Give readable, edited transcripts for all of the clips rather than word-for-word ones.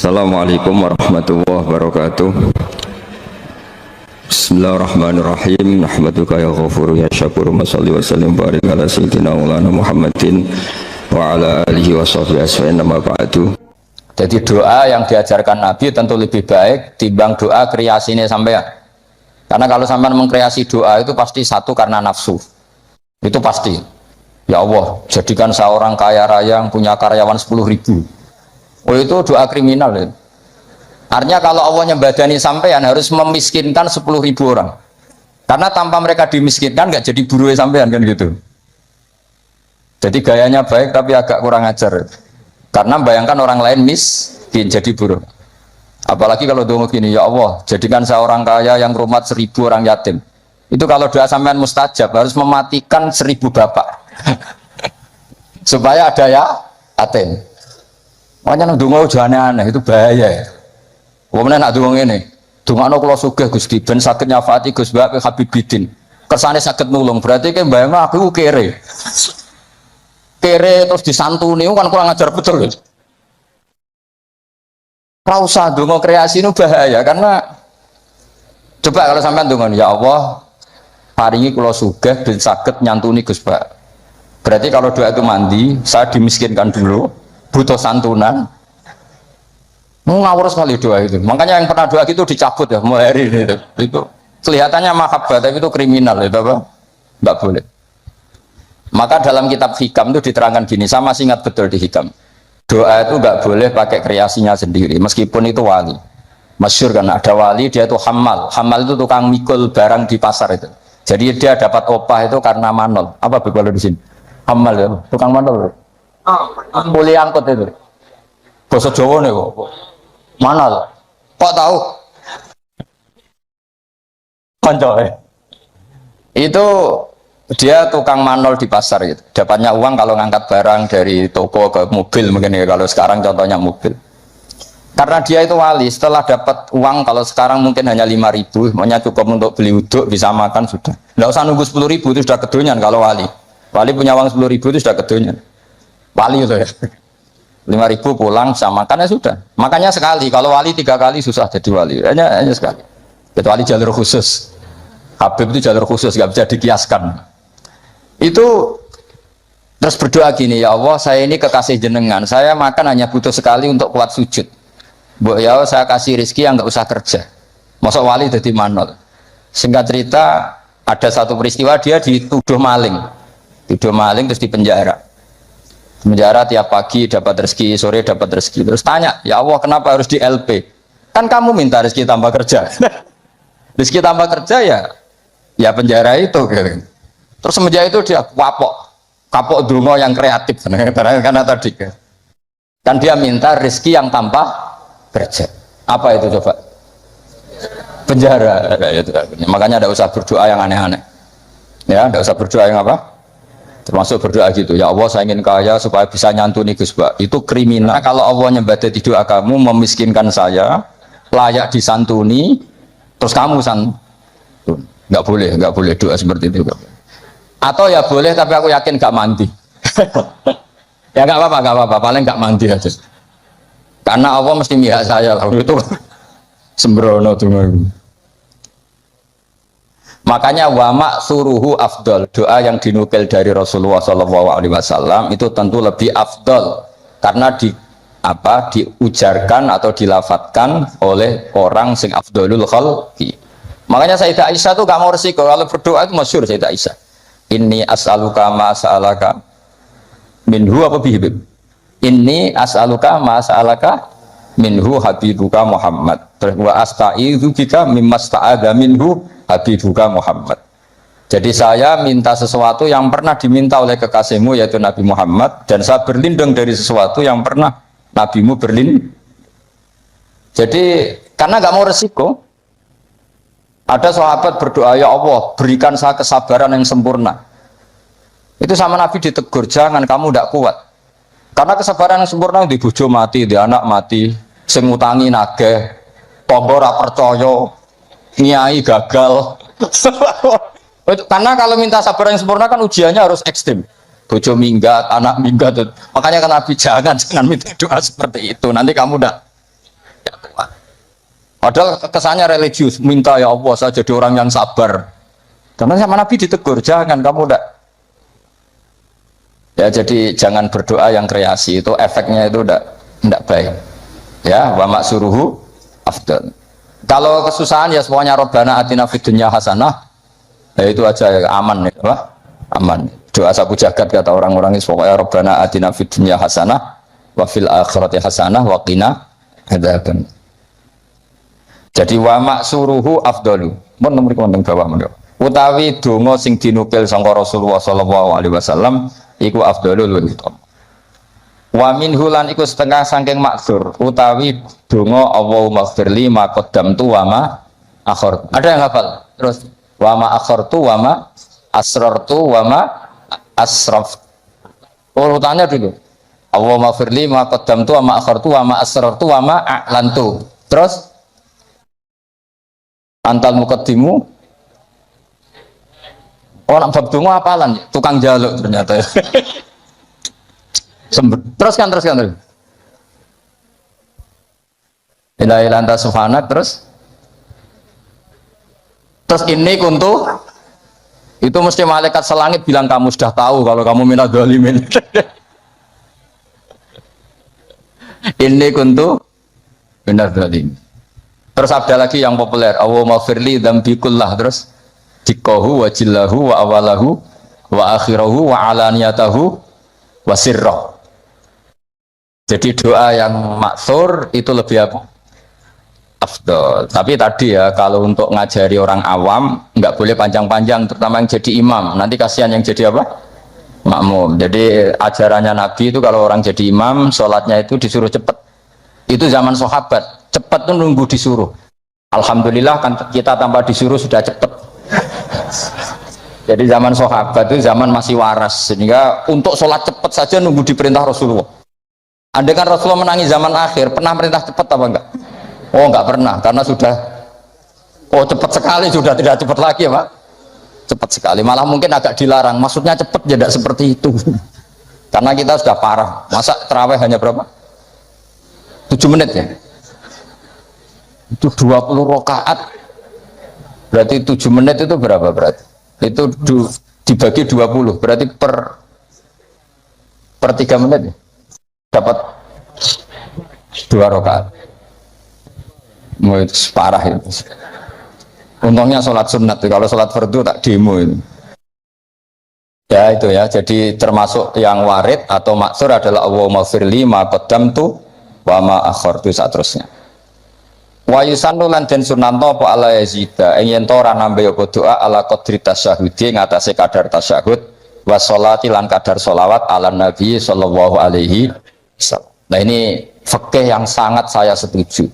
Assalamualaikum warahmatullahi wabarakatuh. Bismillahirrahmanirrahim. Nahmaduka ya ghafuru ya syakuru. Mashalli wa sallim barik ala sayyidina maulana Muhammadin wa ala alihi wa sahbihi asfa'in nama ba'du. Jadi doa yang diajarkan Nabi tentu lebih baik timbang doa kreasinya sampean. Karena kalau sampean mengkreasi doa itu pasti satu karena nafsu. Itu pasti. Ya Allah, jadikan seorang kaya raya yang punya karyawan 10.000. Oh itu doa kriminal ya. Artinya kalau Allah nyembadani sampean harus memiskinkan 10.000 orang. Karena tanpa mereka dimiskinkan nggak jadi buruh sampean kan gitu. Jadi gayanya baik tapi agak kurang ajar. Karena bayangkan orang lain miskin jadi buruh. Apalagi kalau doa gini, ya Allah jadikan seorang kaya yang rumat 1.000 orang yatim. Itu kalau doa sampean mustajab harus mematikan 1.000 bapak. Supaya ada ya yatim. Makanya nang donga aja aneh-aneh, itu bahaya. Wong nek donga ngene, dongano kula sugih Gusti ben saged nyafaati Gus Mbak Habibidin. Kersane saged nulung, berarti ke mbayang aku kere. Kere terus disantuni kan kurang ajar betul. Ora usah donga kreasi itu bahaya karena coba kalau sampean donga ya Allah paringi kula sugih ben saged nyantuni Gus Mbak. Berarti kalau doa itu mandi, saya dimiskinkan dulu. Butuh santunan, ngawur sekali doa itu. Makanya yang pernah doa gitu dicabut ya mulai hari ini. Itu kelihatannya mahabbah tapi itu kriminal itu apa? Nggak boleh. Maka dalam kitab Hikam itu diterangkan gini, saya masih ingat betul di Hikam. Doa itu nggak boleh pakai kreasinya sendiri, meskipun itu wali. Masyhur kan ada wali dia itu hamal. Hamal itu tukang mikul barang di pasar itu. Jadi dia dapat opah itu karena manol. Apa kalau di sini? Hamal ya, tukang manol. Boleh angkut itu. Bahasa Jawa nih kok. Mana? Kok tahu? Konco. Itu dia tukang manol di pasar gitu. Dapatnya uang kalau ngangkat barang dari toko ke mobil mungkin ya kalau sekarang contohnya mobil. Karena dia itu wali, setelah dapat uang kalau sekarang mungkin hanya 5.000, maunya cukup untuk beli uduk, bisa makan sudah. Nggak usah nunggu 10.000 itu sudah kedonyan kalau wali. Wali punya uang 10.000 itu sudah kedonyan. Wali itu ya 5.000 pulang sama makan ya sudah. Makanya sekali, kalau wali 3 kali susah jadi wali, hanya sekali. Kecuali jalur khusus. Habib itu jalur khusus, nggak bisa dikiaskan. Itu terus berdoa gini, ya Allah saya ini kekasih jenengan, saya makan hanya butuh sekali untuk kuat sujud. Bu ya Allah, saya kasih rezeki yang nggak usah kerja. Masuk wali jadi manol. Singkat cerita ada satu peristiwa dia dituduh maling terus dipenjara. Penjara tiap pagi dapat rezeki, sore dapat rezeki. Terus tanya, ya Allah kenapa harus di LP? Kan kamu minta rezeki tambah kerja. Rezeki tambah kerja ya penjara itu. Gitu. Terus semenjak itu dia kapok dungo yang kreatif. Karena tadi kan dia minta rezeki yang tanpa kerja. Apa itu coba? Penjara. Makanya tidak usah berdoa yang aneh-aneh. Ya, tidak usah berdoa yang apa? Termasuk berdoa gitu, ya Allah saya ingin kaya supaya bisa nyantuni Gus Mbak. Itu kriminal. Karena kalau Allah nyembadani doa kamu memiskinkan saya, layak disantuni, terus kamu santun. Nggak boleh doa seperti itu. Atau ya boleh tapi aku yakin nggak mandi. Ya nggak apa-apa, paling nggak mandi aja. Karena Allah mesti mihak saya lalu itu sembrono tuh. Makanya wama suruhu afdol, doa yang dinukil dari Rasulullah SAW itu tentu lebih afdol karena diujarkan atau dilafatkan oleh orang sing afdolul khalqi. Makanya Sayyidah Aisyah tuh gak mau resiko kalau berdoa itu masyhur Sayyidah Aisyah. Inni as'aluka ma sa'alaka minhu apa bihibib. Inni as'aluka ma sa'alaka minhu habibuka Muhammad. Wa asta'idzu bika mimma sta'adza minhu habibuka Muhammad. Jadi saya minta sesuatu yang pernah diminta oleh kekasihmu yaitu Nabi Muhammad, dan saya berlindung dari sesuatu yang pernah nabimu berlindung. Jadi karena nggak mau resiko, ada sahabat berdoa, ya Allah berikan saya kesabaran yang sempurna. Itu sama Nabi ditegur, jangan kamu tidak kuat. Karena kesabaran yang sempurna di bojo mati, di anak mati, sing ngutangi nageh, tangga ora percaya, nyai gagal. Karena kalau minta sabar yang sempurna kan ujiannya harus ekstrim. Bojo minggat, anak minggat. Makanya kan Nabi jangan minta doa seperti itu. Nanti kamu Padahal kesannya religius, minta ya Allah saya jadi orang yang sabar. Karena sama Nabi ditegur, jangan kamu ndak. Ya jadi jangan berdoa yang kreasi, itu efeknya itu ndak baik. Ya, wa maksuruhu afdal. Kalau kesusahan ya semuanya Rabbana atina fid dunya hasanah. Ya itu aja ya, aman ya, apa? Aman. Doa sapu jagat kata orang-orang itu pokoknya Rabbana atina fid dunya hasanah wa fil akhirati hasanah wa qina adzaban. Jadi wa maksuruhu afdalu. Mun nomor konten bawah men. Utawi donga sing dinukil sangka Rasulullah sallallahu alaihi wasallam iku afdalul luwih utama. Wa minhu lan iku setengah saking maksur utawi donga Allahumma ighfirli ma qaddamtu wa ma akhar. Ada yang hafal? Terus wa ma akhartu wa ma asrartu wa ma asraf. Urutannya dulu. Allahumma ighfirli ma qaddamtu wa ma akhartu wa ma asrartu wa ma a'lantu. Terus antal muqaddimu. Orang bab donga apalan tukang jaluk ternyata. Teruskan. Ila ila anta subhanak terus ini kuntu itu mesti malaikat selangit bilang kamu sudah tahu kalau kamu minad dzalimin. Ini kuntu minad dzalimin. Terus ada lagi yang populer, Allahumma firli dzambi kullah, terus dikohu wa jillahu wa awalahu wa akhirahu wa alaniyatahu wa sirrahu. Jadi doa yang maksur itu lebih apa? Afdol. Tapi tadi ya kalau untuk ngajari orang awam nggak boleh panjang-panjang, terutama yang jadi imam. Nanti kasihan yang jadi apa? Makmum. Jadi ajarannya Nabi itu kalau orang jadi imam, sholatnya itu disuruh cepet. Itu zaman sahabat. Cepet tuh nunggu disuruh. Alhamdulillah kan kita tanpa disuruh sudah cepet. Jadi zaman sahabat itu zaman masih waras, sehingga untuk sholat cepet saja nunggu diperintah Rasulullah. Andai kan Rasulullah menangi zaman akhir, pernah perintah cepat apa enggak? Oh enggak pernah, karena sudah cepat sekali, sudah tidak cepat lagi ya Pak. Cepat sekali, malah mungkin agak dilarang. Maksudnya cepat ya tidak seperti itu. Karena kita sudah parah. Masa terawih hanya berapa? 7 menit ya? Itu 20 rakaat. Berarti 7 menit itu berapa berarti? Itu dibagi 20, berarti per 3 menit ya? Dapat 2 rakaat. Itu parah itu. Untungnya sholat sunat, kalau sholat fardu tak demo itu. Ya itu ya, jadi termasuk yang warid atau maksur adalah Allahumma firli ma qaddamtu wa ma akhartu saterusnya. Wa yusannu lan den sunanto apa ala yazida yen to ora nambe apa doa ala qadri tasyahudi ngatasé kadar tasyahud wa sholati lan kadar sholawat ala nabi sallallahu alaihi wasallam. Nah ini fikih yang sangat saya setuju.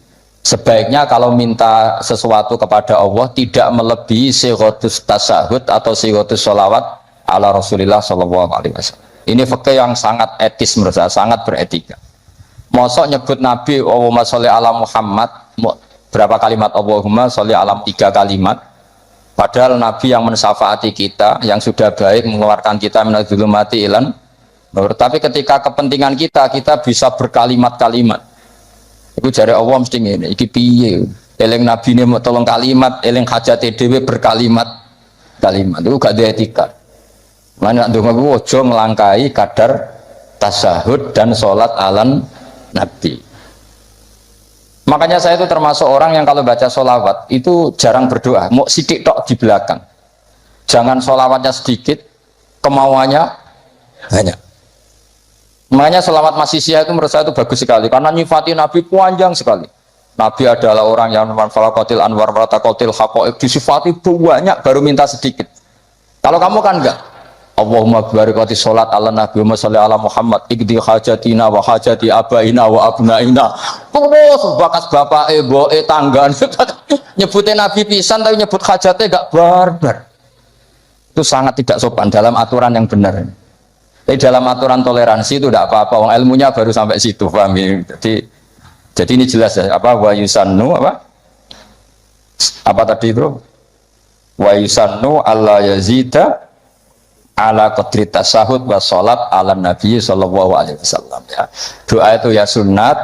Sebaiknya kalau minta sesuatu kepada Allah tidak melebihi sighatus tasyahud atau sighatus sholawat ala Rasulillah sallallahu alaihi wasallam. Ini fikih yang sangat etis menurut saya, sangat beretika. Mosok nyebut Nabi Allahumma sholli ala Muhammad berapa kalimat Allahumma sholli ala 3 kalimat, padahal Nabi yang mensyafaati kita, yang sudah baik mengeluarkan kita minadz dzulumati ilan nur. Tapi ketika kepentingan kita bisa berkalimat-kalimat. Itu jare Allah mesti ngene, iki piye? Eling Nabi ini mau tolong kalimat, eling hajate dhewe berkalimat-kalimat. Itu gak ada etika. Mana ndonga ku aja nglangkai kadar tasyahud dan sholat alan Nabi. Makanya saya itu termasuk orang yang kalau baca sholawat itu jarang berdoa, mau sidik tok di belakang. Jangan sholawatnya sedikit, kemauannya banyak. Makanya sholawat masisiyah itu menurut saya itu bagus sekali, karena nyifati Nabi panjang sekali. Nabi adalah orang yang manfalakotil anwar waratakotil hakoib, disifati banyak baru minta sedikit. Kalau kamu kan enggak. Allahumma barakati sholat ala nabi wa salli ala Muhammad ikdi hajatina wa hajati abaina wa abnaina. Terus bakas bapak boe tanggan nyebutin nabi pisan tapi nyebut hajatnya gak barbar. Itu sangat tidak sopan dalam aturan yang benar. Tapi dalam aturan toleransi itu tidak apa-apa. Ilmunya baru sampai situ, paham ya? Jadi ini jelas ya, apa wa yusannu apa tadi itu? Wa yusannu alla yazida ala qadri tasyahud wa sholat ala nabi sallallahu alaihi wasallam ya. Doa itu ya sunat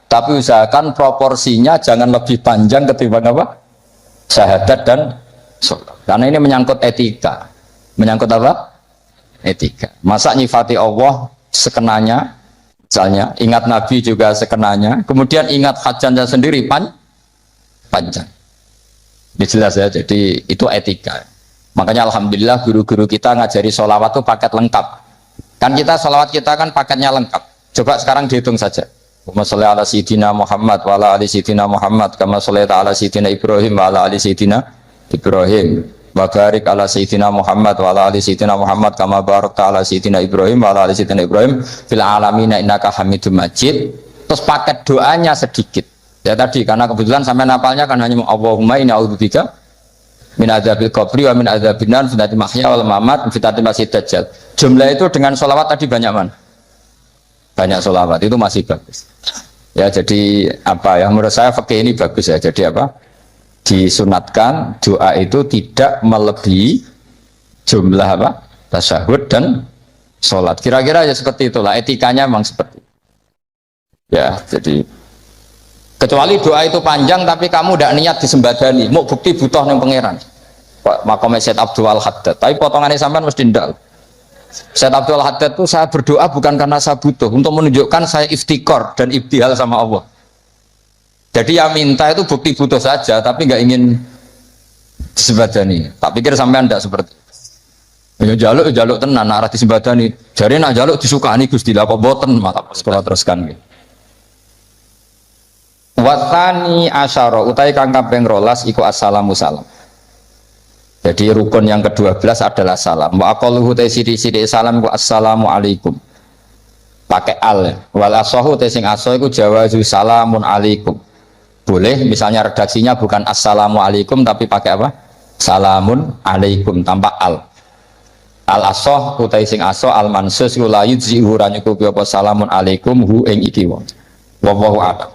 Tapi usahakan proporsinya jangan lebih panjang ketimbang apa? Syahadat dan sholat. Karena ini menyangkut etika. Menyangkut apa? Etika. Masa nyifati Allah sekenanya, misalnya ingat Nabi juga sekenanya, kemudian ingat hajatnya sendiri panjang. Ini jelas ya, jadi itu etika. Makanya alhamdulillah guru-guru kita ngajari sholawat itu paket lengkap. Kan kita sholawat kita kan paketnya lengkap. Coba sekarang dihitung saja. Allahumma sholli ala sayyidina Muhammad wa ala ali sayyidina Muhammad kama shallaita ala sayyidina Ibrahim wa ala ali sayyidina Ibrahim. Wa barik ala sayyidina Muhammad wa ala ali sayyidina Muhammad kama barakta ala sayyidina Ibrahim wa ala ali sayyidina Ibrahim fil alamin innaka Hamidum Majid. Terus paket doanya sedikit. Ya tadi karena kebetulan sampai napalnya kan hanya Allahumma inni a'udzubika min adzabil qabri wa min adzabin nar fitnatil mahya wal mamat fitnatil masiihid dajjal. Jumlah itu dengan sholawat tadi banyak man. Banyak sholawat itu masih bagus. Ya jadi apa ya menurut saya fikih ini bagus ya. Jadi apa? Disunatkan doa itu tidak melebihi jumlah apa? Tasyahud dan sholat. Kira-kira ya seperti itulah etikanya memang seperti itu. Ya jadi kecuali doa itu panjang tapi kamu tidak niat disembadani, mau bukti butuh yang pangeran. Makom Syed Abdul Haddad. Tapi potongannya sampai mesti ndak. Syed Abdul Haddad itu saya berdoa bukan karena saya butuh, untuk menunjukkan saya iftikor dan ibtihal sama Allah. Jadi yang minta itu bukti butuh saja, tapi nggak ingin disembadani. Tak pikir sampai anda seperti ya jaluk tenan arah disembadani. Jadi nak jaluk disukani Gusti lah kok boten malah sekolah teruskan gitu. Watani asyara utai kang kaping 12 iku assalamu salam. Jadi rukun yang ke-12 adalah salam. Wa aqalluhu ta sithik-sithik salam ku assalamu alaikum. Pakai al. Wal asahu ta sing asa iku jawazu salamun alaikum. Boleh misalnya redaksinya bukan assalamu alaikum tapi pakai apa? Salamun alaikum tanpa al. Al asah utai sing asa al mansus la yujzihu ranyukupi apa salamun alaikum hu ing iki wa. Wallahu a'lam.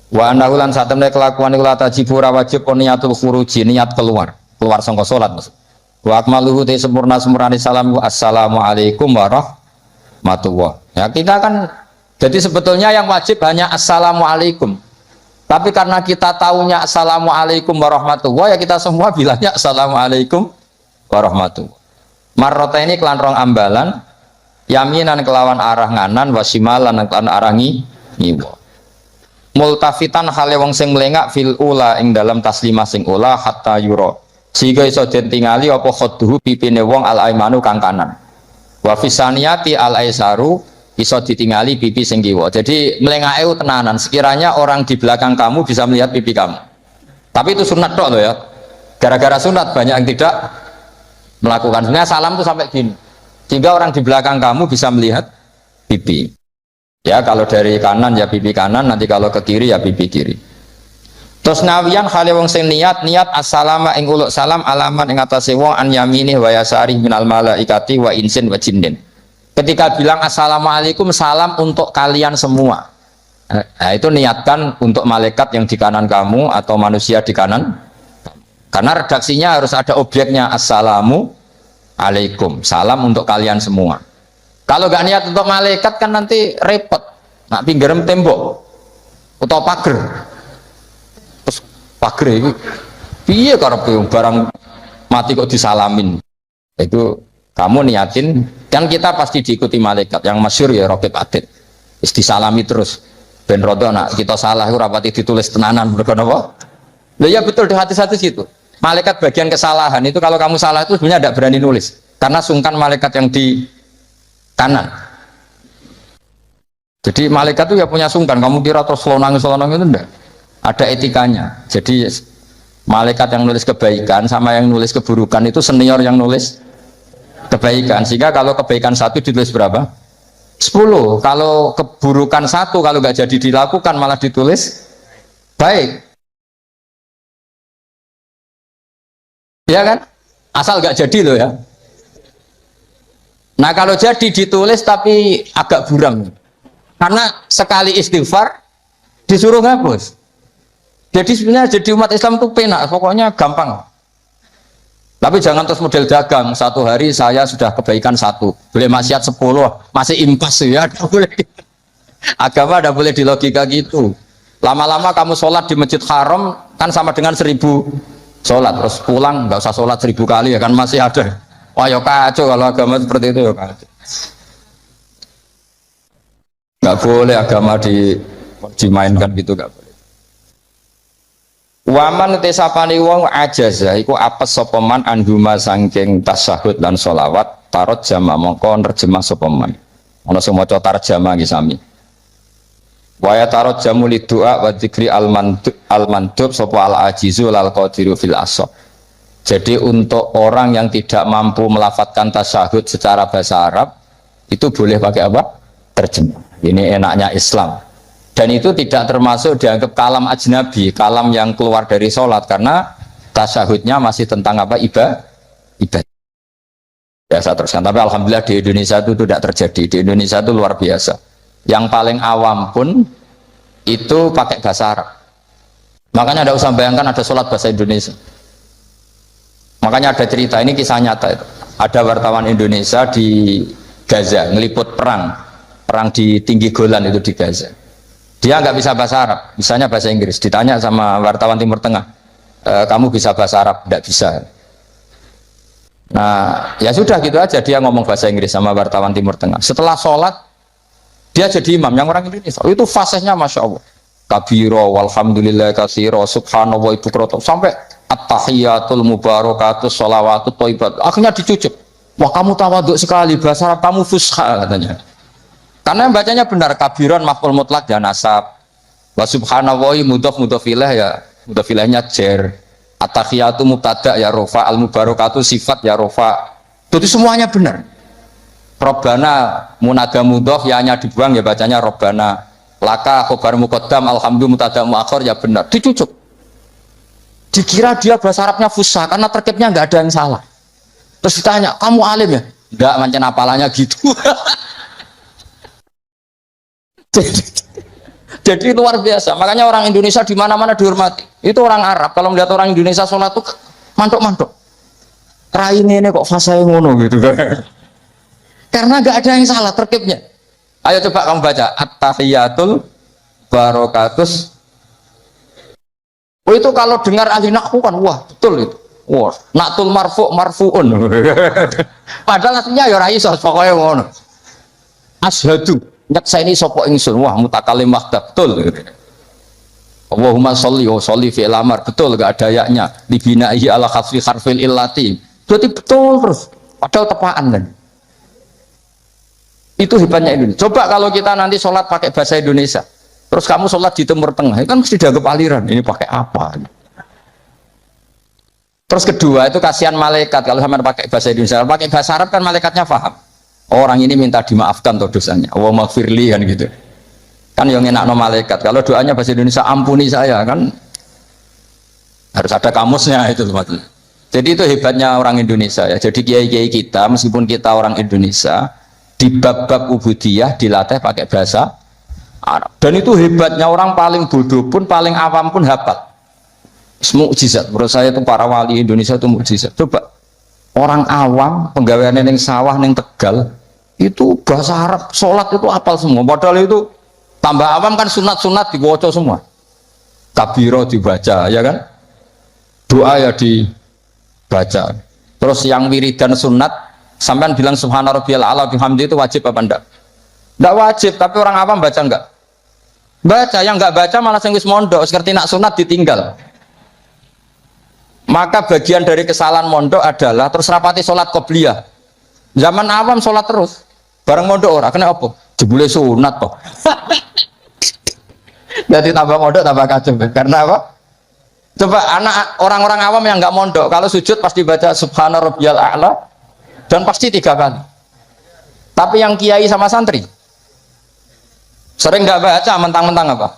Wa annahu lan satemene kelakuan iku la tajibu ora wajib niatul khuruji niat keluar sangka salat maksud. Wa akmaluhu te sempurna-sempurnane salam assalamu alaikum warahmatullah. Ya kita kan jadi sebetulnya yang wajib hanya assalamu alaikum. Tapi karena kita taunya assalamu alaikum warahmatullah ya kita semua bilangnya assalamu alaikum warahmatullah. Marrota ini kelan rong ambalan yaminan kelawan arah nganan wasimalan kelawan arah ngiwa. Multafitan hale wong sing melengak fil ula ing dalam taslimah sing ula hatta yura sehingga iso den tingali apa khadduhu pipine wong al aimanu kang kanan wa fisaniyati al aisaru iso ditingali pipi sing kiwa. Jadi melengake tenanan sekiranya orang di belakang kamu bisa melihat pipi kamu, tapi itu sunat tok loh ya, gara-gara sunat banyak yang tidak melakukan. Sebenarnya salam itu sampai gini sehingga orang di belakang kamu bisa melihat pipi. Ya kalau dari kanan ya pipi kanan, nanti kalau ke kiri ya pipi kiri. Terus nawiyan khale wong sing niat assalamu ing uluk salam alaman ing atase wong an yamini wa yasari minal malaikati wa insin wa jinnin. Ketika bilang assalamualaikum salam untuk kalian semua. Nah, itu niatkan untuk malaikat yang di kanan kamu atau manusia di kanan. Karena redaksinya harus ada objeknya assalamu alaikum, salam untuk kalian semua. Kalau gak niat untuk malaikat kan nanti repot. Nak pinggiran tembok atau pager. Terus pager itu piye karepe barang mati kok disalamin. Itu kamu niatin kan kita pasti diikuti malaikat. Yang masyhur ya Raqib Atid. Wis disalami terus. Ben rodo nak kita salah ora pati ditulis tenanan mergo napa? Loh ya betul di hati-hati situ. Malaikat bagian kesalahan itu kalau kamu salah itu sebenarnya tidak berani nulis. Karena sungkan malaikat yang di kanan. Jadi malaikat itu ya punya sungkan. Kamu kira terus selonang itu enggak? Ada etikanya. Jadi malaikat yang nulis kebaikan sama yang nulis keburukan itu senior yang nulis kebaikan. Sehingga kalau kebaikan satu ditulis berapa? 10. Kalau keburukan satu kalau nggak jadi dilakukan malah ditulis baik. Ya kan? Asal nggak jadi loh ya. Nah kalau jadi ditulis tapi agak buram. Karena sekali istighfar disuruh ngapus. Jadi sebenarnya jadi umat Islam itu penak, pokoknya gampang. Tapi jangan terus model dagang. Satu hari saya sudah kebaikan 1, boleh maksiat 10, masih impas ya. Boleh. Agama tidak boleh di logika gitu. Lama-lama kamu sholat di masjid haram kan sama dengan 1000 sholat, terus pulang nggak usah sholat 1000 kali ya kan masih ada. Wah ya kacau kalau agama seperti itu ya kacau. Nggak boleh agama dimainkan gitu, nggak boleh. Waman tesapani wong ajaza iku apes sapa man anhuma saking tasyahud lan sholawat tarot jama mongko nerjemah sapa man. Ana sing maca tarjamah iki sami. Wa ya tarot jamu lidua wa dzikri al mandub sapa al ajizu lal qadiru fil asab. Jadi untuk orang yang tidak mampu melafatkan tasyahud secara bahasa Arab itu boleh pakai apa? Terjemah. Ini enaknya Islam. Dan itu tidak termasuk dianggap kalam ajnabi, kalam yang keluar dari sholat, karena tasyahudnya masih tentang apa? Ibadah. Biasa teruskan. Tapi alhamdulillah di Indonesia itu tidak terjadi. Di Indonesia itu luar biasa. Yang paling awam pun itu pakai bahasa Arab. Makanya tidak usah bayangkan ada sholat bahasa Indonesia. Makanya ada cerita, ini kisah nyata itu. Ada wartawan Indonesia di Gaza ngeliput perang di tinggi Golan itu di Gaza. Dia nggak bisa bahasa Arab, misalnya bahasa Inggris. Ditanya sama wartawan Timur Tengah, kamu bisa bahasa Arab? Nggak bisa. Nah, ya sudah gitu aja dia ngomong bahasa Inggris sama wartawan Timur Tengah. Setelah sholat, dia jadi imam yang orang Indonesia. Itu fasihnya masya Allah. Kabiro, walhamdulillah kasiro, subhanallah ibu kroto, sampai at-tahiyatul mubarakatus sholawatut thayyibat. Akhirnya dicucuk. Wah kamu tawaduk sekali, bahasa Arab kamu fusha katanya. Karena bacanya benar, kabiron maf'ul mutlak ya nasab. Wa subhanallahi mudhof mudhofilah ya mudhofilahnya jer. At-tahiyatu mubtada ya rofa, al-mubarakatu sifat ya rofa. Itu semuanya benar. Robbana munada mudhof ya hanya dibuang ya bacanya robbana. Laka khobar muqaddam alhamdulillah mubtada muakhir ya benar. Dicucuk. Dikira dia bahasa Arabnya fusha karena terkibnya nggak ada yang salah. Terus ditanya, kamu alim ya? Enggak, macam apalanya gitu. Jadi luar biasa. Makanya orang Indonesia di mana-mana dihormati. Itu orang Arab kalau melihat orang Indonesia sholat tuh mantuk-mantuk. Raine ini kok fasih ngono gitu kan. Karena nggak ada yang salah terkibnya. Ayo coba kamu baca at-tahiyatul barakatus. Oh itu kalau dengar ahli nahwu kan wah betul itu. Wah, naktul marfu'un. Padahal aslinya ya ora iso pokoke ngono. Asyhadu nyakseni sapa ingsun, wah mutakalim maktab betul. Allahumma sholli wa sholli fi'il amar betul gak ada yaknya dibinahi ala khaffi harfil illati. Berarti betul terus. Padahal tepaan kan. Itu hebatnya Indonesia. Coba kalau kita nanti sholat pakai bahasa Indonesia. Terus kamu sholat di Timur Tengah, kan mesti dianggap aliran. Ini pakai apa? Terus kedua itu kasihan malaikat kalau sama pakai bahasa Indonesia. Pakai bahasa Arab kan malaikatnya paham. Orang ini minta dimaafkan tuh dosanya. Allah maghfirli kan gitu. Kan yang enak no malaikat. Kalau doanya bahasa Indonesia ampuni saya kan harus ada kamusnya itu maksudnya. Jadi itu hebatnya orang Indonesia ya. Jadi kiai-kiai kita meskipun kita orang Indonesia di bab-bab ubudiyah dilatih pakai bahasa Arab. Dan itu hebatnya orang paling bodoh pun paling awam pun hafal. Mukjizat. Menurut saya itu para wali Indonesia itu mukjizat. Coba orang awam penggawean neng sawah neng Tegal itu bahasa Arab sholat itu hafal semua. Padahal itu tambah awam kan sunat-sunat dibaca semua. Kabiro dibaca ya kan. Doa ya dibaca. Terus yang wiridan sunat sampean bilang subhana rabbiyal a'la bihamdi itu wajib apa enggak? Enggak wajib, tapi orang awam baca enggak? Baca, yang enggak baca malah sing wis mondok, ngerti nak sunat ditinggal. Maka bagian dari kesalahan mondok adalah terus rapati sholat qobliyah. Zaman awam sholat terus, bareng mondok ora kena apa? Jebule sunat toh. Jadi tambah mondok tambah kacau. Karena apa? Coba anak orang-orang awam yang nggak mondok kalau sujud pasti baca subhana rabbiyal a'la dan pasti 3 kali. Tapi yang kiai sama santri sering nggak baca mentang-mentang apa?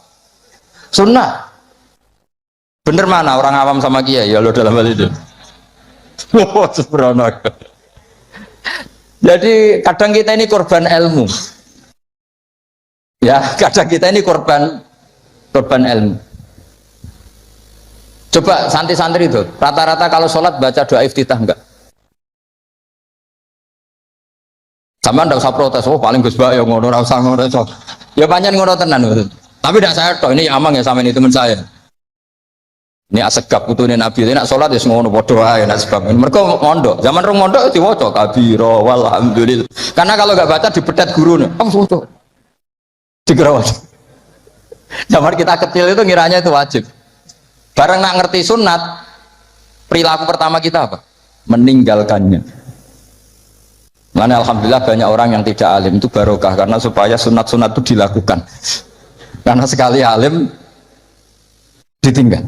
Sunnah. Bener mana orang awam sama kiai ya lo dalam hal itu. Jadi kadang kita ini korban ilmu. Ya, kadang kita ini korban ilmu. Coba santri-santri itu rata-rata kalau sholat baca doa iftitah enggak? Sampean ndak usah protes, oh paling Gus Bak ya ngono, ora usah ngono. Ya pancen ngono tenan. Tapi tidak saya toh, ini amang ya sama ini teman saya. Ini asegap putune Nabi, ini nak sholat ya ngono padha ae nak sebab. Mereka mondok, zaman rong mondok diwaca kabira walhamdulillah. Karena kalau enggak baca dipetet gurune. Waca. Digerawat. Zaman kita kecil itu ngiranya itu wajib. Bareng nak ngerti sunat, perilaku pertama kita apa? Meninggalkannya. Mana alhamdulillah banyak orang yang tidak alim itu barokah karena supaya sunat-sunat itu dilakukan. Karena sekali alim ditinggal.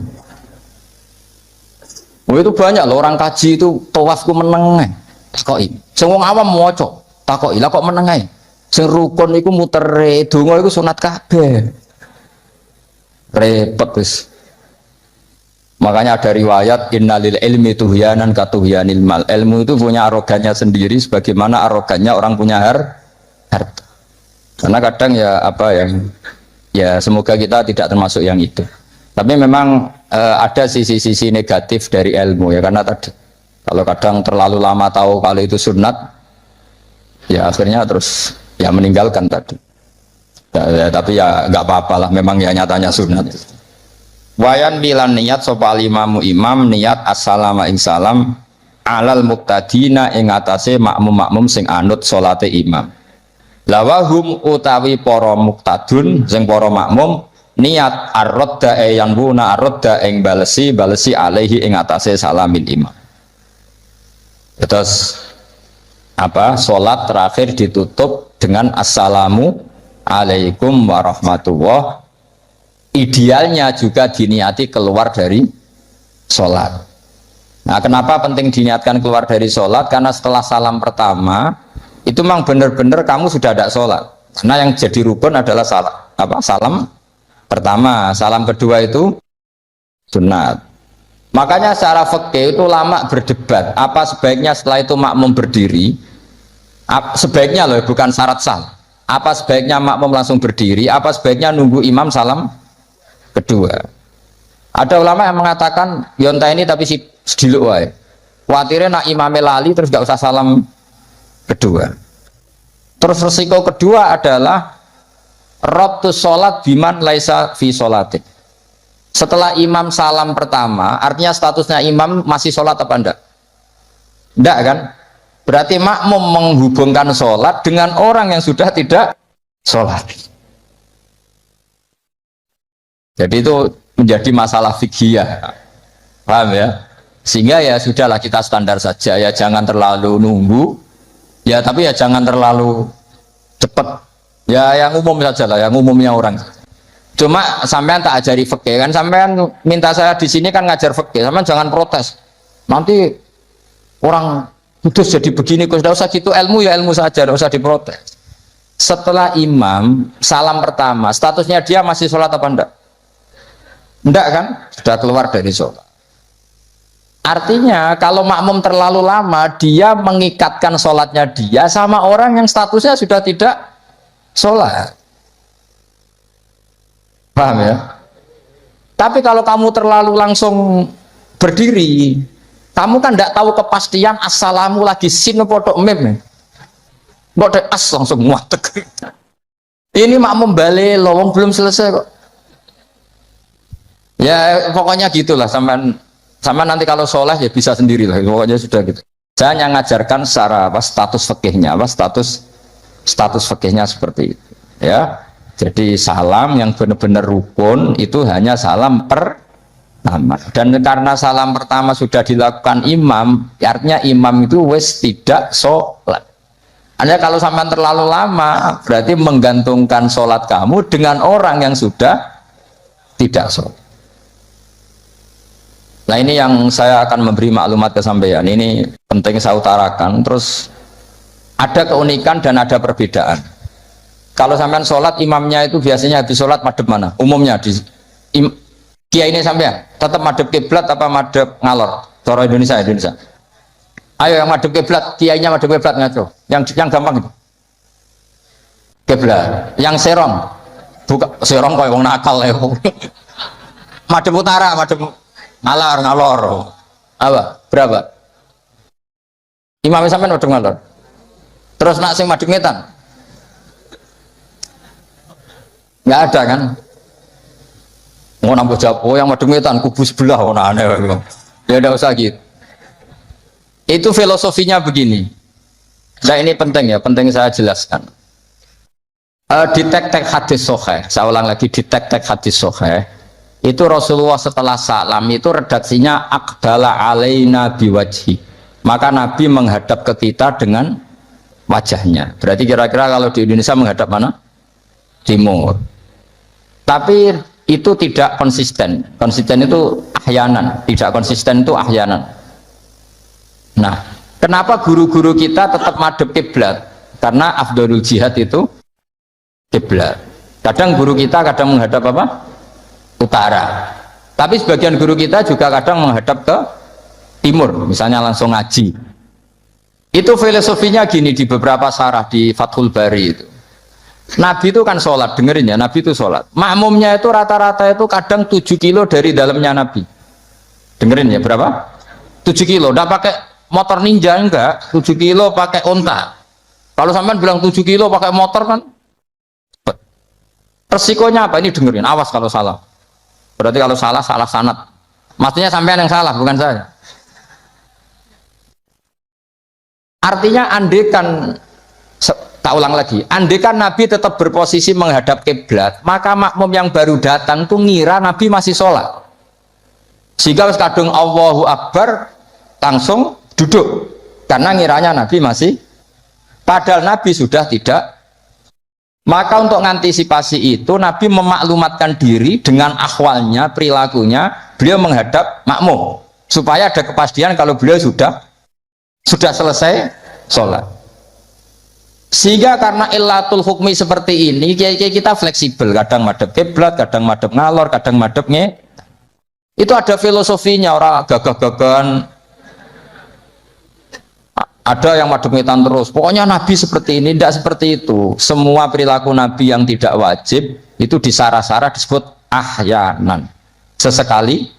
Oh itu banyak loh orang kaji itu tawafku meneng. Takoki. Sing wong awam maca, takoki. Lah kok meneng ae? Sing rukun iku mutere, donga iku sunat kabeh. Repot wis. Makanya ada riwayat innalil ilmi tuhyanan katuhyanil mal. Ilmu itu punya arogannya sendiri sebagaimana arogannya orang punya harta. Karena kadang ya apa ya semoga kita tidak termasuk yang itu. Tapi memang ada sisi-sisi negatif dari ilmu ya karena tadi kalau kadang terlalu lama tahu kalau itu sunat ya akhirnya terus ya meninggalkan tadi ya, tapi ya nggak apa-apa lah memang ya nyatanya sunat. Wayan bilan niat sopal imamu imam niat assalamu ing salam alal muktadina ing atase makmum sing anut salate imam lawahum utawi para muktadun sing para makmum niat ar-radda yang buna ar-radda ing balesi alaihi ing atase salamin imam. Terus apa? Salat terakhir ditutup dengan assalamu alaikum warahmatullah. Idealnya juga diniati keluar dari salat. Nah, kenapa penting diniatkan keluar dari salat? Karena setelah salam pertama itu memang benar-benar kamu sudah ada salat. Karena yang jadi rukun adalah salam pertama, salam kedua itu sunat. Makanya secara fikih itu lama berdebat apa sebaiknya setelah itu makmum berdiri, sebaiknya loh bukan syarat sah, apa sebaiknya makmum langsung berdiri, apa sebaiknya nunggu imam salam kedua. Ada ulama yang mengatakan yonta ini tapi si sediluk wae, khawatirnya nak imamnya lali terus gak usah salam kedua. Terus resiko kedua adalah Rabtus sholat biman laisa fi sholatik. Setelah imam salam pertama, artinya statusnya imam masih sholat apa enggak? Enggak kan? Berarti makmum menghubungkan sholat dengan orang yang sudah tidak sholat. Jadi itu menjadi masalah fikih, paham ya? Sehingga ya sudahlah kita standar saja ya, jangan terlalu nunggu, ya tapi ya jangan terlalu cepat. Ya yang umum saja lah, yang umumnya orang. Cuma sampean tak ajari fikih kan, sampean minta saya di sini kan ngajar fikih, sampean jangan protes. Nanti orang kudus jadi begini, kok tidak usah gitu, ilmu ya ilmu saja, tidak usah diprotes. Setelah imam salam pertama, statusnya dia masih sholat apa enggak? Enggak kan? Sudah keluar dari sholat. Artinya kalau makmum terlalu lama, dia mengikatkan sholatnya dia sama orang yang statusnya sudah tidak sholat. Paham ya? Tapi kalau kamu terlalu langsung berdiri, kamu kan tidak tahu kepastian assalamu lagi sin podo mem. Podo as langsung muatek. Ini makmum balik lowong belum selesai kok. Ya pokoknya gitulah, sampai nanti kalau sholat ya bisa sendirilah. Pokoknya sudah gitu. Saya hanya ngajarkan secara apa status fikihnya, apa status fikihnya seperti itu ya. Jadi salam yang benar-benar rukun itu hanya salam pertama, dan karena salam pertama sudah dilakukan imam, artinya imam itu wes tidak sholat. Hanya kalau sampai terlalu lama berarti menggantungkan sholat kamu dengan orang yang sudah tidak sholat. Nah ini yang saya akan memberi maklumat ke sampean, ini penting saya utarakan. Terus ada keunikan dan ada perbedaan. Kalau sampean sholat imamnya itu biasanya habis sholat madhep mana? Umumnya di kiai ini sampean tetap madhep kiblat apa madhep ngalor? Cara Indonesia. Ayo yang madhep kiblat, kiainya madhep kiblat ngaco. Yang gampang itu. Kiblat. Yang serong. Buka serong kaya wong nakal ya. Madhep utara, madhep ngalor. Apa? Berapa? Imam sampean madhep ngalor. Terus nak sing madhep ngetan. Enggak ada kan? Mau nambah jawab, oh yang madhep ngetan kubu sebelah, oh aneh. Ya enggak usah gitu. Itu filosofinya begini. Nah ini penting ya, penting saya jelaskan. Di tek-tek hadis sahih, saya ulang lagi di tek-tek hadis sahih, itu Rasulullah setelah salam itu redaksinya aqbala alaina biwajhi. Maka Nabi menghadap ke kita dengan wajahnya. Berarti kira-kira kalau di Indonesia menghadap mana? Timur. Tapi itu tidak konsisten. Konsisten itu ahyanan, tidak konsisten itu ahyanan. Nah, kenapa guru-guru kita tetap madhep kiblat? Karena afdhalul jihad itu kiblat. Kadang guru kita kadang menghadap apa? Utara. Tapi sebagian guru kita juga kadang menghadap ke timur, misalnya langsung ngaji. Itu filosofinya gini di beberapa syarah di Fathul Bari itu. Nabi itu kan sholat, dengerin ya, Nabi itu sholat. Makmumnya itu rata-rata itu kadang 7 kilo dari dalamnya Nabi. Dengerin ya, berapa? 7 kilo, tidak pakai motor ninja enggak, 7 kilo pakai onta. Kalau sampean bilang 7 kilo pakai motor kan resikonya apa? Ini dengerin, awas kalau salah. Berarti kalau salah, salah sanad. Maksudnya sampean yang salah, bukan saya. Artinya andekan, tak ulang lagi, andekan Nabi tetap berposisi menghadap kiblat, maka makmum yang baru datang tuh ngira Nabi masih sholat. Sehingga kadung Allahu Akbar langsung duduk, karena ngiranya Nabi masih, padahal Nabi sudah tidak. Maka untuk mengantisipasi itu Nabi memaklumatkan diri dengan akhwalnya, perilakunya, beliau menghadap makmum supaya ada kepastian kalau beliau sudah selesai sholat. Sehingga karena illatul hukmi seperti ini, kita fleksibel, kadang madhep kiblat, kadang madhep ngalor, kadang madhep nge. Itu ada filosofinya, orang gagah-gagahan. Ada yang madhep ngetan terus, pokoknya Nabi seperti ini, tidak seperti itu. Semua perilaku Nabi yang tidak wajib itu disara-sara disebut ahyanan, sesekali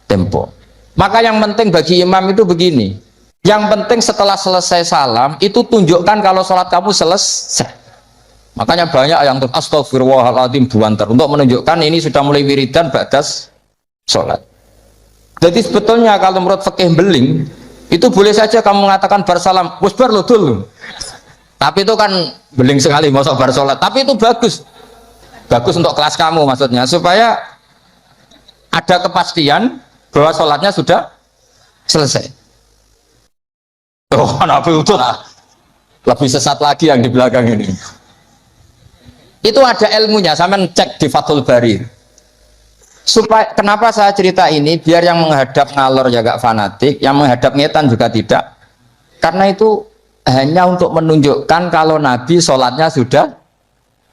tempo. Maka yang penting bagi imam itu begini, yang penting setelah selesai salam itu tunjukkan kalau sholat kamu selesai. Makanya banyak yang astagfirullahaladzim buantar untuk menunjukkan ini sudah mulai wiridan badas sholat. Jadi sebetulnya kalau menurut fikih beling itu boleh saja kamu mengatakan bar salam, wis bar lo dulu. Tapi itu kan beling sekali masa bar sholat. Tapi itu bagus, bagus untuk kelas kamu maksudnya, supaya ada kepastian bahwa sholatnya sudah selesai. Oh, Nabi itu lebih sesat lagi yang di belakang ini. Itu ada ilmunya, sampean cek di Fathul Bari. Supaya kenapa saya cerita ini, biar yang menghadap ngalor ya gak fanatik, yang menghadap ngetan juga tidak, karena itu hanya untuk menunjukkan kalau Nabi sholatnya sudah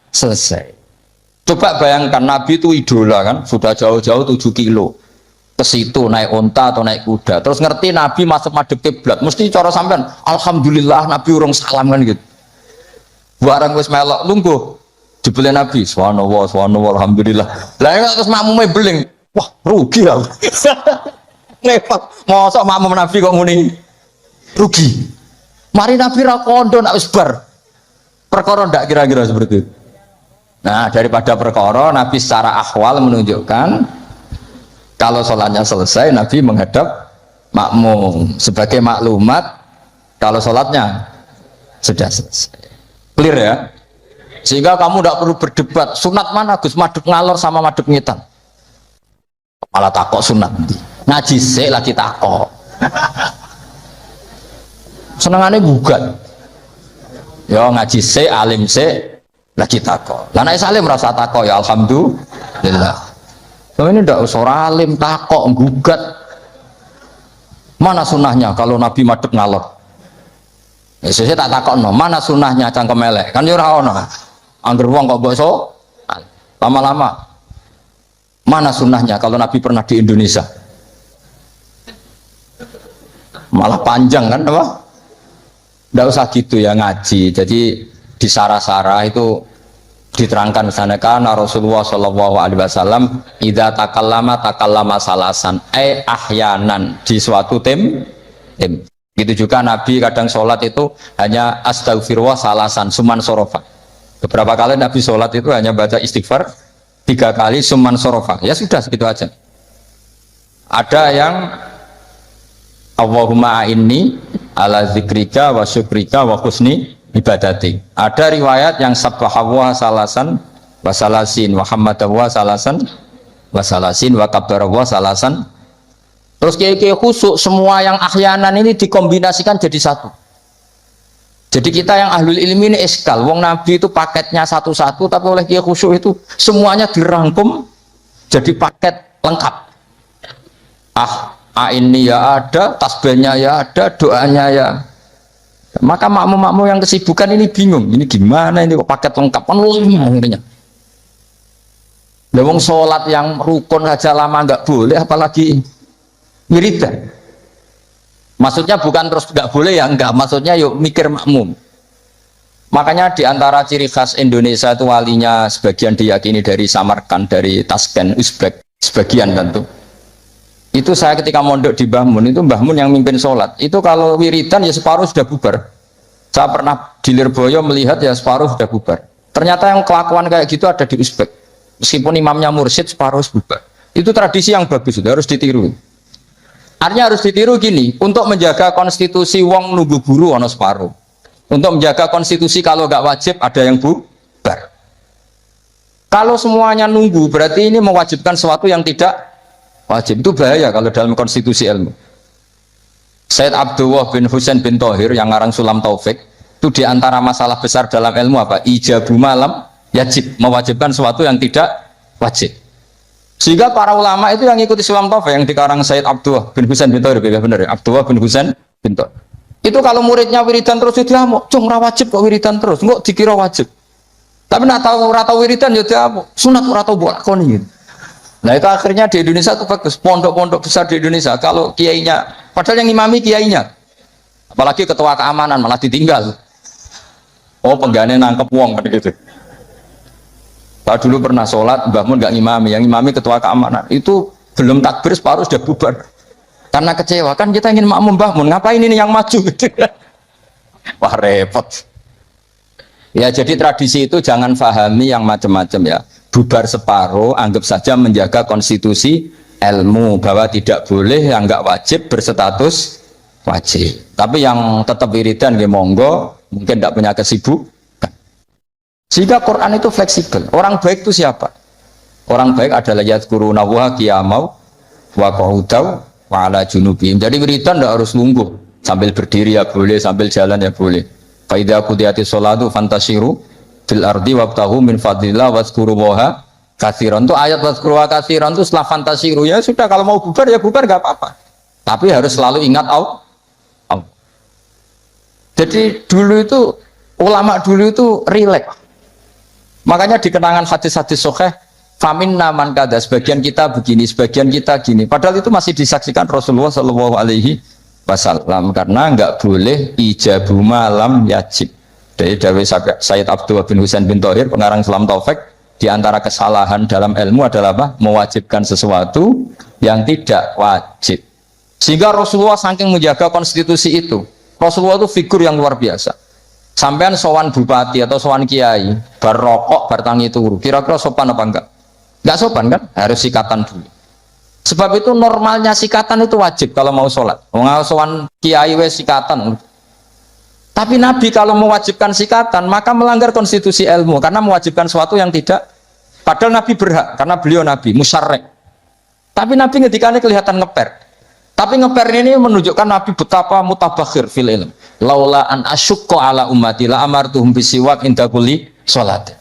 selesai. Coba bayangkan Nabi itu idola kan, sudah jauh-jauh 7 kilo ke situ naik onta atau naik kuda, terus ngerti Nabi masuk madhep kiblat, mesti cara sampean alhamdulillah Nabi urung salam kan gitu. Barang wis melok lungguh dibeli Nabi, subhanallah, subhanallah, alhamdulillah. Lah ya terus makmume beling, wah rugi aku. Ngepot, mosok makmum Nabi kok muni rugi. Mari Nabi ra kondo nak wis bar. Perkara ndak kira-kira seperti itu. Nah, daripada perkara Nabi secara akhwal menunjukkan kalau sholatnya selesai Nabi menghadap makmum sebagai maklumat kalau sholatnya sudah selesai. Clear ya? Sehingga kamu tidak perlu berdebat sunat mana Gus, madhep ngalor sama madhep ngetan, malah takok sunat ngaji sik lagi takok senengannya gugat ya ngaji sik alim sik lagi takok lah nek salim merasa takok ya alhamdulillah. So, ini tidak usah alim takok gugat mana sunahnya kalau Nabi madhep ngalor ya saya tak takok no mana sunahnya cangkem elek kan ya ora ono. Angger wong kok mbok lama-lama mana sunahnya kalau Nabi pernah di Indonesia malah panjang kan apa? Nggak usah gitu ya ngaji. Jadi di sarah-sarah itu diterangkan misalnya karena Rasulullah Shallallahu Alaihi Wasallam idza takallama salasan ahyanan di suatu tim Gitu juga Nabi kadang sholat itu hanya astagfirullah salasan suman sorofa. Beberapa kali Nabi sholat itu hanya baca istighfar 3 kali suman sorofa. Ya sudah segitu aja. Ada yang Allahumma a'inni ala zikrika wa syukrika wa husni ibadati. Ada riwayat yang sabbahawa salasan wa salasin wa hamadawa salasan wa salasin wa kabbarawa salasan. Terus kiai-kiai khusyuk semua yang ahyanan ini dikombinasikan jadi satu. Jadi kita yang ahlul ilmi ini eskal. Wong Nabi itu paketnya satu-satu, tapi oleh kiai khusyuk itu semuanya dirangkum jadi paket lengkap. Ini ya ada, tasbihnya ya ada, doanya ya. Maka makmum-makmum yang kesibukan ini bingung. Ini gimana ini kok paket lengkap kan akhirnya. Lewong sholat yang rukun saja lama nggak boleh, apalagi wiridan. Maksudnya bukan terus nggak boleh ya, enggak. Maksudnya yuk mikir makmum. Makanya diantara ciri khas Indonesia itu walinya sebagian diyakini dari Samarkand, dari Tashkent, Uzbek, sebagian tentu. Itu saya ketika mondok di Mbah Mun, itu Mbah Mun yang mimpin sholat. Itu kalau wiridan ya separuh sudah bubar. Saya pernah di Lirboyo melihat ya separuh sudah bubar. Ternyata yang kelakuan kayak gitu ada di Uzbek. Meskipun imamnya mursyid separuh bubar. Itu tradisi yang bagus, sudah harus ditiru. Artinya harus ditiru gini, untuk menjaga konstitusi wong nunggu guru ono separuh. Untuk menjaga konstitusi kalau nggak wajib ada yang bubar. Kalau semuanya nunggu berarti ini mewajibkan sesuatu yang tidak wajib. Itu bahaya kalau dalam konstitusi ilmu. Said Abdullah bin Husain bin Thohir yang ngarang Sulam Taufik itu diantara masalah besar dalam ilmu apa? Ijabu malam yajib, mewajibkan sesuatu yang tidak wajib. Sehingga para ulama itu yang ikuti Sulam Taufik yang dikarang Said Abdullah bin Husain bin Thohir, benar ya? Abdullah bin Husain bin Thohir. Itu kalau muridnya wiridan terus dia mau, cung ora wajib kok wiridan terus, enggak dikira wajib. Tapi nak tahu ora tahu wiridan ya dia mau, sunat ora tahu bolak kon gitu. Nah itu akhirnya di Indonesia itu bagus, pondok-pondok besar di Indonesia kalau kiainya, padahal yang imami kiainya, apalagi ketua keamanan malah ditinggal. Oh penggane nangkep wong kan gitu. Pak dulu pernah sholat, Mbah Mun nggak ngimami, yang imami ketua keamanan itu belum takbir separuh sudah bubar. Karena kecewa kan kita ingin makmum Mbah Mun, ngapain ini yang maju? Wah repot. Ya jadi tradisi itu jangan pahami yang macam-macam ya. Bubar separuh, anggap saja menjaga konstitusi ilmu bahwa tidak boleh yang nggak wajib berstatus wajib. Tapi yang tetap wiridan ya monggo, mungkin tidak punya kesibukan. Sehingga Quran itu fleksibel. Orang baik itu siapa? Orang baik adalah yadhkuruna wa qiyamau wa qu'udaw wa ala junubihim. Jadi wiridan tidak harus nunggu, sambil berdiri ya boleh, sambil jalan ya boleh. Fa idza qudiyatis sholatu fantashiru fil ardi wabtahu min fadlillah wazkurullaha katsiran. Itu ayat wazkurullaha katsiran itu setelah fantashiru ya sudah, kalau mau bubar ya bubar nggak apa-apa. Tapi harus selalu ingat Allah. Jadi dulu itu ulama dulu itu rileks. Makanya di kenangan hadis-hadis sahih, faminna man kada, sebagian kita begini, sebagian kita gini. Padahal itu masih disaksikan Rasulullah Shallallahu Alaihi Wasallam karena nggak boleh ijabu malam yajib. Dari Sayyid Abdullah bin Husain bin Thohir, pengarang Sulam Taufik, di antara kesalahan dalam ilmu adalah apa? Mewajibkan sesuatu yang tidak wajib. Sehingga Rasulullah saking menjaga konstitusi itu, Rasulullah itu figur yang luar biasa. Sampean sowan bupati atau sowan kiai, barokok, bertangi turu, kira-kira sopan apa enggak? Enggak sopan kan? Harus sikatan dulu. Sebab itu normalnya sikatan itu wajib kalau mau sholat. Mau sowan kiai wes sikatan. Tapi Nabi kalau mewajibkan sikatan, maka melanggar konstitusi ilmu karena mewajibkan sesuatu yang tidak. Padahal Nabi berhak karena beliau Nabi musyarrek. Tapi Nabi ngedikannya kelihatan ngeper. Tapi ngeper ini menunjukkan Nabi betapa mutabakhir fil ilm. Laula an asyukko ala ummati la amartuhum bisiwak inda kulli sholat.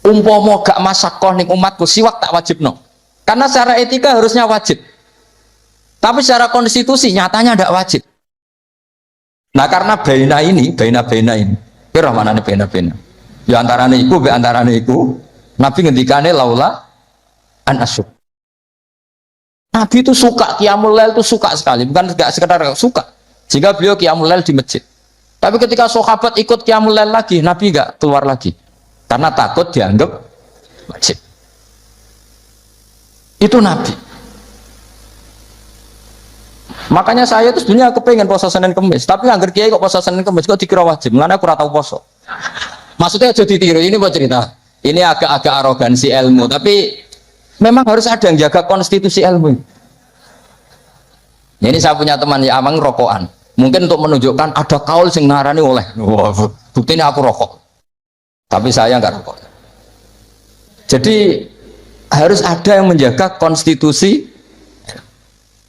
Umpama gak masakoh ning umatku siwak tak wajib no. Karena secara etika harusnya wajib. Tapi secara konstitusi nyatanya tidak wajib. Nah karena baina ini, kira mana nih baina? Ya antarane iku, be antarane iku. Nabi ngendikane laula an asyuk. Nabi itu suka qiyamul lail, itu suka sekali, bukan enggak sekedar suka. Jika beliau qiyamul lail di masjid. Tapi ketika sahabat ikut qiyamul lail lagi, Nabi enggak keluar lagi. Karena takut dianggap wajib. Itu Nabi. Makanya saya itu sebenarnya kepengen puasa Senin Kemis, tapi anggar kiai kok puasa Senin Kemis kok dikira wajib. Mulane aku ora tau poso. Maksudnya aja ditiru, ini mau cerita. Ini agak-agak arogansi ilmu, tapi memang harus ada yang jaga konstitusi ilmu. Ini saya punya teman ya amang rokokan. Mungkin untuk menunjukkan ada kaul sing ngarani oleh. Wah, buktinya aku rokok. Tapi saya nggak rokok. Jadi harus ada yang menjaga konstitusi.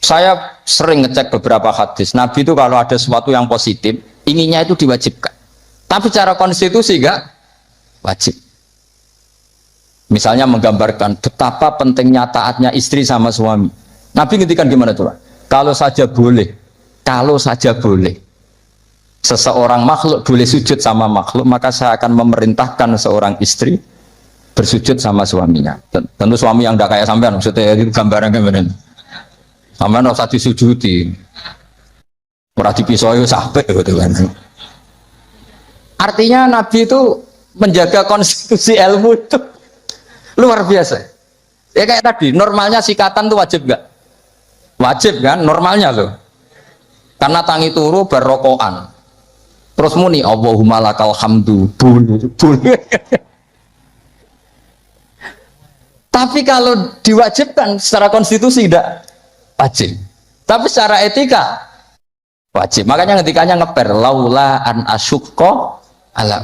Saya sering ngecek beberapa hadis. Nabi itu kalau ada sesuatu yang positif, inginnya itu diwajibkan. Tapi secara konstitusi enggak wajib. Misalnya menggambarkan betapa pentingnya taatnya istri sama suami. Nabi ngendikan gimana tuh? Kalau saja boleh, seseorang makhluk boleh sujud sama makhluk, maka saya akan memerintahkan seorang istri bersujud sama suaminya. Tentu suami yang tidak kayak sampean, maksudnya itu gambaran gimana? Sampean harus disujudi, ora dipisoi sampai gitu kan. Artinya Nabi itu menjaga konstitusi ilmu itu luar biasa. Ya kayak tadi, normalnya sikatan tuh wajib gak? Wajib kan, normalnya loh. Karena tangi turu berrokokan. Terus muni Allahumma lakal hamdu. Tapi kalau diwajibkan secara konstitusi tidak wajib. Tapi secara etika wajib. Makanya ketikanya ngeper laula an asyukko ala